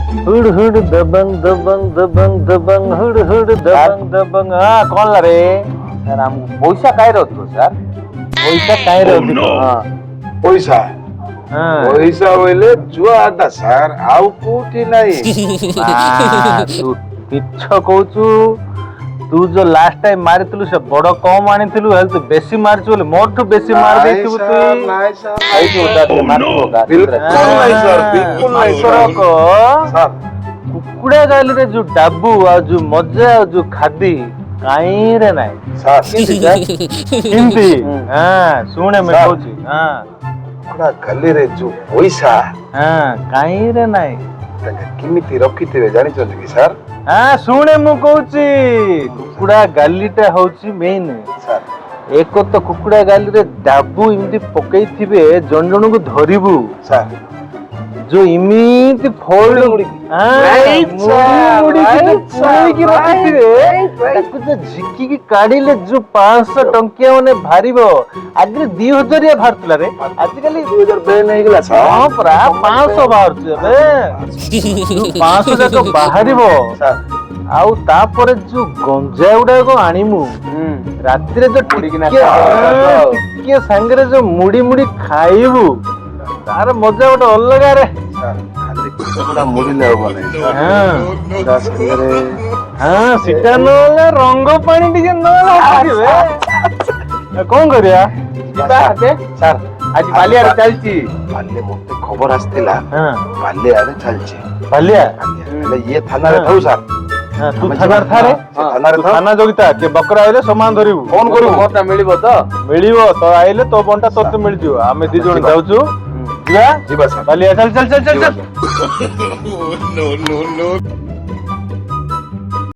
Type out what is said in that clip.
Hood hood दबंग दबंग दबंग दबंग hood hood दबंग दबंग। हाँ कौन ला रे? सर हमको पैसा काय रहतो सर? पैसा काहे रे अधिक? पैसा हाँ पैसा बोले जुआ आटा सार आउ कोठी नहीं तू मिछ कहूचु। तू जो लास्ट टाइम मारिथिलु से बड़ कम आनिथिलु हेल तू बेसी मारछु बोले मोठू बेसी मार देथिबु तू। नहीं सर आई तो उधर मारतो का बिल्कुल नहीं सर बिल्कुल नहीं सर को सर कुकुड़ा गाली रे जो डाबू आ जो मजा आ जो खादी काई रे नाही सर हिंदी। हाँ सुने मैं सर। कहूची। हाँ कुकुड़ा गली रे जो पैसा हाँ काई रे नाही। ताके किमिति रखिथिबे जानिछन कि सर हाँ शुणे मु कहूची कुकुड़ा गालीटा होची मेन। सर एक तो कुकुड़ा गाली रे डाबू इमती पकई थिबे जन जन को धरिबू सर जो इमिति फोल्ड Right, sir. झिकी की काढ़िले जो 500 टंकिया माने भारिबो आगे 2000 भारतला रे आजिकली 2000 बेन नहीं गेला सर हाँ परा 500 बाहरछु बे 500 जाक बाहरिबो सर आउ तापर जो गंजा उडा को आनिमु राति रे जो मुड़ीकिना टिके संगे जो मुड़ी मुड़ी खाइबू तार मजा गोटे अलगा रे। सर खाली कुकुड़ा मुड़िले हो नहीं हाँ ता संगे हाँ सीटा नले रंग पानी टिके नले कौन करिया ଯିବା ହାତେ सर ଆଜି ବାଲିଆରେ ଚାଲିଛି बाल्य मते खबर आस्तिला हाँ बाल्य आरे चलछे बालिया हेले ये थाना रे थाउ सर हाँ तू थानार थारे थाना रे तू थाउ थाना जोगिता के बकरा आइले समान धरिबू फोन करू ମୋରଟା ମିଳିବ ତ मिलिबो तो आइले तो बंटा तोते मिल जियो आमे दी जण जाउछु जीवा जीवा सर बालिया चल चल चल चल चल no, no, no.